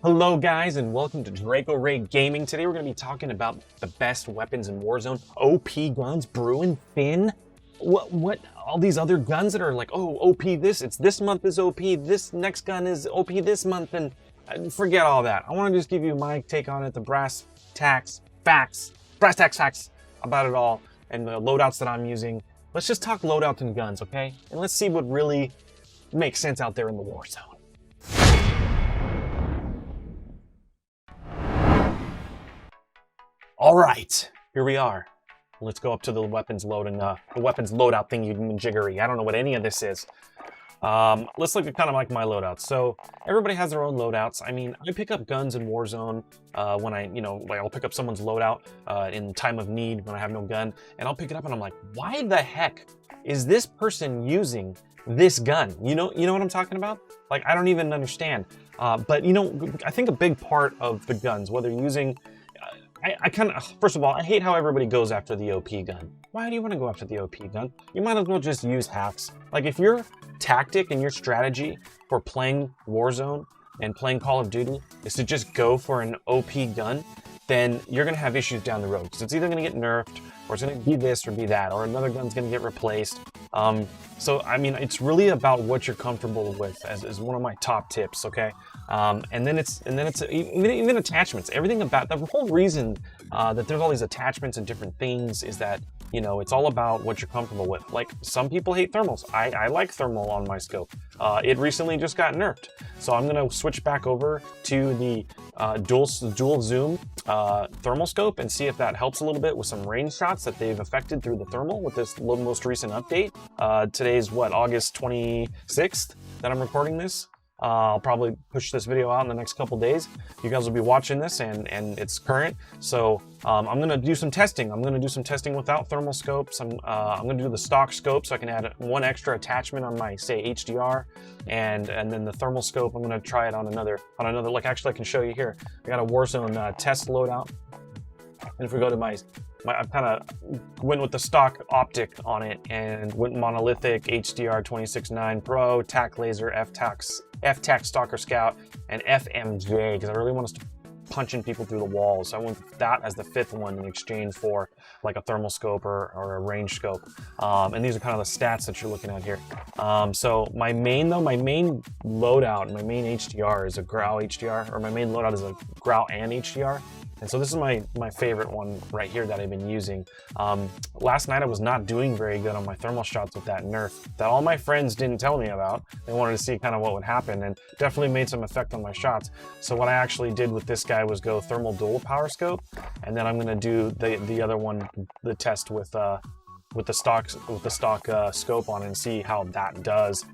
Hello guys and welcome to Draco Gaming. Today we're going to be talking about the best weapons in Warzone. OP guns, BRUEN, FiNN. What all these other guns that are like, oh, OP this, it's this month is OP, this next gun is OP this month, and forget all that. I want to just give you my take on it, the brass tacks facts about it all, and the loadouts that I'm using. Let's just talk loadouts and guns, okay? And let's see what really makes sense out there in the war zone. All right, here we are. Let's go up to the weapons loading, the weapons loadout thing, you jiggery. I don't know what any of this is. Let's look at kind of like my loadouts. So everybody has their own loadouts. I mean, I pick up guns in Warzone when I'll pick up someone's loadout in time of need when I have no gun, and I'll pick it up and I'm like, why the heck is this person using this gun? You know what I'm talking about? Like, I don't even understand. But I think a big part of the guns, whether you're using I kind of, first of all, I hate how everybody goes after the OP gun. Why do you want to go after the OP gun? You might as well just use hacks. Like, if your tactic and your strategy for playing Warzone and playing Call of Duty is to just go for an OP gun, then you're going to have issues down the road. Because it's either going to get nerfed, or it's going to be this or be that, or another gun's going to get replaced. So, I mean, it's really about what you're comfortable with as one of my top tips, okay? And then it's even attachments. Everything about the whole reason that there's all these attachments and different things is that, it's all about what you're comfortable with. Like, some people hate thermals. I like thermal on my scope. It recently just got nerfed. So I'm gonna switch back over to the dual zoom thermal scope and see if that helps a little bit with some range shots that they've affected through the thermal with this most recent update. Today's what, August 26th that I'm recording this. I'll probably push this video out in the next couple days. You guys will be watching this and it's current. So I'm gonna do some testing. I'm gonna do some testing without thermal scopes. I'm gonna do the stock scope so I can add one extra attachment on my, say, HDR, and then the thermal scope, I'm gonna try it on another, like, actually I can show you here. I got a Warzone test loadout. And if we go to I kind of went with the stock optic on it and went monolithic, HDR 26.9 Pro, TAC laser, F-TAC Stalker Scout, and FMJ, because I really want us to punching people through the walls. So I want that as the fifth one in exchange for like a thermal scope or a range scope. And these are kind of the stats that you're looking at here. So my main loadout, my main HDR is a grau HDR, or my main loadout is a grau and HDR. And so this is my favorite one right here that I've been using. Last night I was not doing very good on my thermal shots with that nerf that all my friends didn't tell me about. They wanted to see kind of what would happen, and definitely made some effect on my shots. So what I actually did with this guy was go thermal dual power scope, and then I'm gonna do the other one, the test with the stock scope on it and see how that does.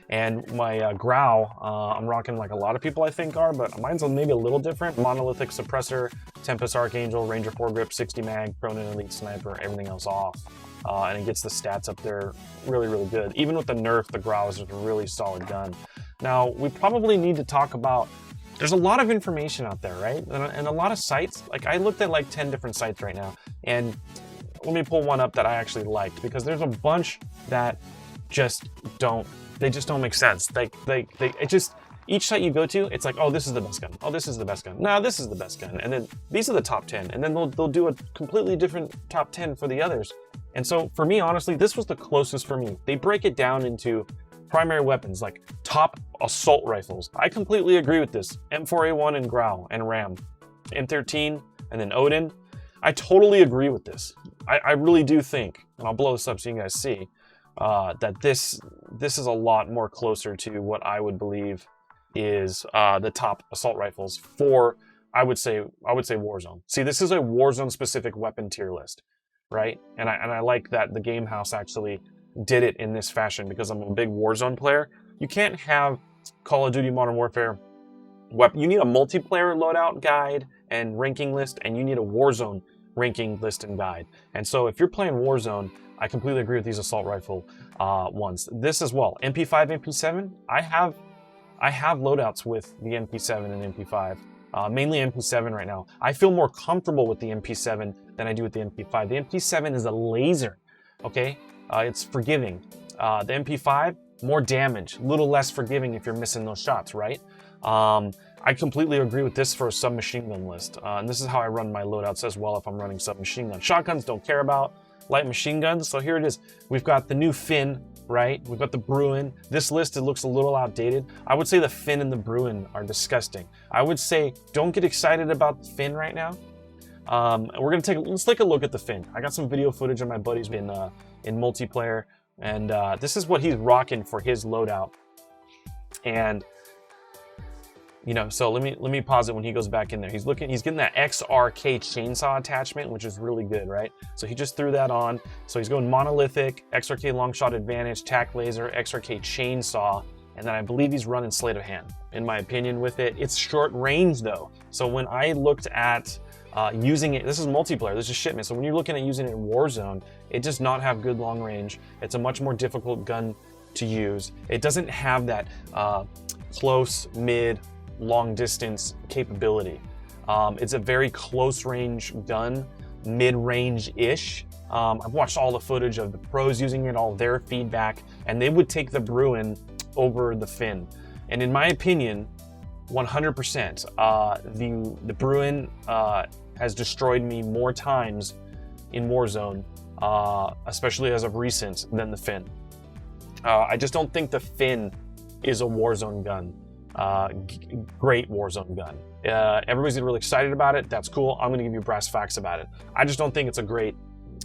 And my grau, I'm rocking like a lot of people I think are, but mine's maybe a little different. Monolithic suppressor, Tempest Archangel, Ranger foregrip, 60 mag, Cronin Elite Sniper, everything else off. And it gets the stats up there really, really good. Even with the nerf, the grau is a really solid gun. Now, we probably need to talk about, there's a lot of information out there, right? And a lot of sites, like I looked at like 10 different sites right now, and let me pull one up that I actually liked, because there's a bunch that just don't make sense. Each site you go to, it's like, oh, this is the best gun. Oh, this is the best gun. No, this is the best gun. And then these are the top 10. And then they'll do a completely different top 10 for the others. And so for me, honestly, this was the closest for me. They break it down into primary weapons, like top assault rifles. I completely agree with this. M4A1 and grau and RAM. M13 and then Odin. I totally agree with this. I really do think, and I'll blow this up so you guys see, that this is a lot more closer to what I would believe is the top assault rifles for, I would say Warzone. See, this is a Warzone specific weapon tier list, right? And I like that the Game House actually did it in this fashion, because I'm a big Warzone player. You can't have Call of Duty Modern Warfare weapon. You need a multiplayer loadout guide and ranking list, and you need a Warzone ranking list and guide. And so if you're playing Warzone, I completely agree with these assault rifle ones. This as well, MP5, MP7. I have loadouts with the MP7 and MP5, mainly MP7 right now. I feel more comfortable with the MP7 than I do with the MP5. The MP7 is a laser, okay? It's forgiving. The MP5, more damage, a little less forgiving if you're missing those shots, right? I completely agree with this for a submachine gun list. And this is how I run my loadouts as well if I'm running submachine gun. Shotguns don't care about light machine guns. So here it is. We've got the new FiNN, right? We've got the BRUEN. This list, it looks a little outdated. I would say the FiNN and the BRUEN are disgusting. I would say don't get excited about the FiNN right now. Let's take a look at the FiNN. I got some video footage of my buddies in multiplayer, and this is what he's rocking for his loadout. And you know, so let me pause it when he goes back in there. He's getting that XRK chainsaw attachment, which is really good, right? So he just threw that on. So he's going monolithic, XRK long shot advantage, tac laser, XRK chainsaw, and then I believe he's running sleight of hand, in my opinion, with it. It's short range though. So when I looked at using it, this is multiplayer, this is shipment. So when you're looking at using it in Warzone, it does not have good long range. It's a much more difficult gun to use. It doesn't have that close, mid, long distance capability. It's a very close range gun, mid-range-ish. I've watched all the footage of the pros using it, all their feedback, and they would take the BRUEN over the FiNN. And in my opinion, 100%, the BRUEN has destroyed me more times in Warzone, especially as of recent, than the FiNN. I just don't think the FiNN is a Warzone gun. Great Warzone gun. Everybody's really excited about it. That's cool. I'm gonna give you brass facts about it. I just don't think it's a great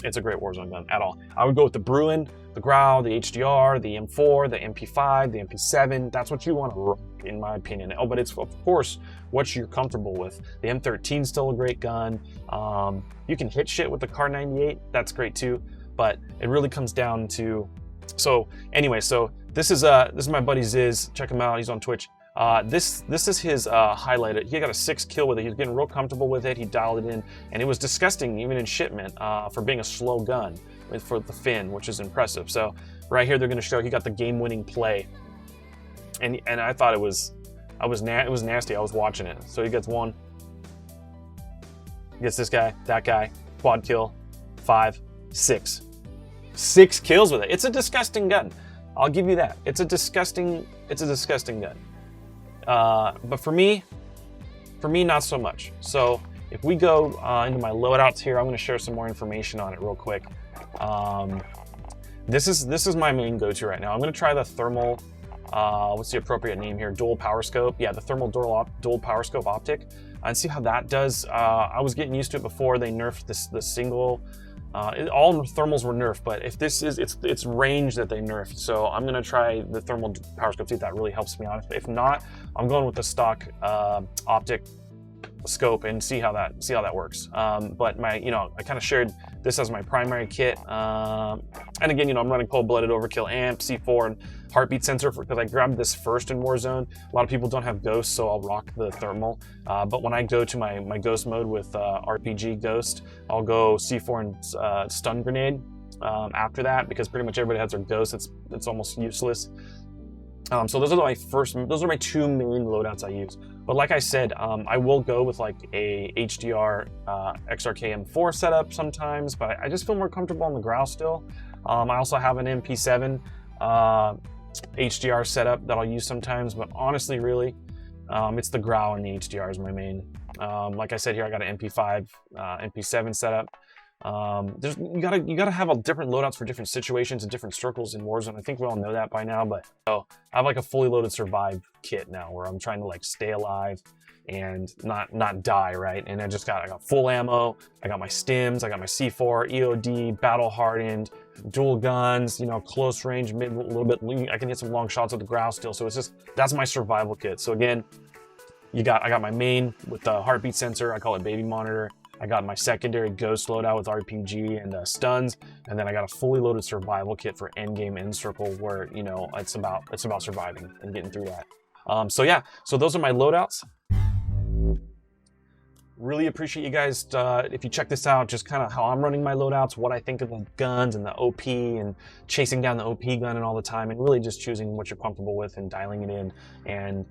Warzone gun at all. I would go with the BRUEN, the grau, the HDR, the M4, the MP5, the MP7. That's what you want to rock, in my opinion. Oh, but it's of course what you're comfortable with. The M13 is still a great gun. You can hit shit with the Kar 98. That's great too. But it really comes down to. So anyway, so this is my buddy Ziz. Check him out. He's on Twitch. This is his highlight. He got a 6 kill with it. He was getting real comfortable with it. He dialed it in, and it was disgusting even in shipment for being a slow gun for the FiNN, which is impressive. So right here they're going to show he got the game-winning play, and I thought it was nasty. I was watching it. So he gets one, gets this guy, that guy, quad kill, 5, 6 kills with it. It's a disgusting gun. I'll give you that. It's a disgusting gun. But for me, not so much. So if we go into my loadouts here, I'm going to share some more information on it real quick. This is my main go-to right now. I'm going to try the thermal, what's the appropriate name here? Dual power scope. Yeah, the thermal dual power scope optic, and see how that does. I was getting used to it before they nerfed the single. All thermals were nerfed, but if this is, it's range that they nerfed. So I'm gonna try the thermal power scope, see if that really helps me out. If not, I'm going with the stock optic scope and see how that works. But I kind of shared this as my primary kit. And again, I'm running cold-blooded overkill amp, C4, and heartbeat sensor because I grabbed this first in Warzone. A lot of people don't have ghosts, so I'll rock the thermal. But when I go to my ghost mode with RPG ghost, I'll go C4 and stun grenade after that, because pretty much everybody has their ghost. It's almost useless. So those are my two main loadouts I use. But like I said, I will go with like a HDR XRK M4 setup sometimes, but I just feel more comfortable on the grau still. I also have an MP7 HDR setup that I'll use sometimes, but honestly, really, it's the grau and the HDR is my main. Like I said here, I got an MP5, MP7 setup. You gotta have a different loadouts for different situations and different circles in Warzone. I think we all know that by now, but so I have like a fully loaded survive kit now where I'm trying to like stay alive and not die, right? And I got full ammo, I got my stims, I got my C4, EOD, battle hardened, dual guns, close range, mid, a little bit, I can hit some long shots with the grau still. So that's my survival kit. So again, I got my main with the heartbeat sensor, I call it baby monitor. I got my secondary ghost loadout with RPG and stuns, and then I got a fully loaded survival kit for endgame end circle, where it's about surviving and getting through that. So yeah, so those are my loadouts. Really appreciate you guys if you check this out, just kind of how I'm running my loadouts, what I think of the guns and the OP and chasing down the OP gun and all the time, and really just choosing what you're comfortable with and dialing it in. And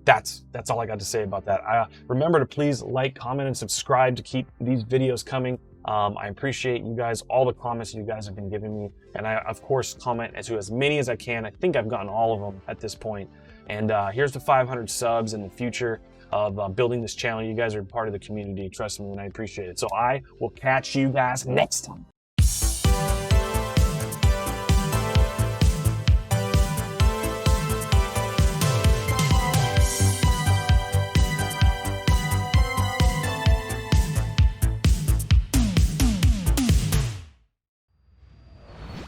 that's all I got to say about that. Remember to please like, comment, and subscribe to keep these videos coming. I appreciate you guys, all the comments you guys have been giving me, and I of course comment to as many as I can. I think I've gotten all of them at this point. And here's the 500 subs in the future. of building this channel. You guys are part of the community. Trust me, and I appreciate it. So I will catch you guys next time.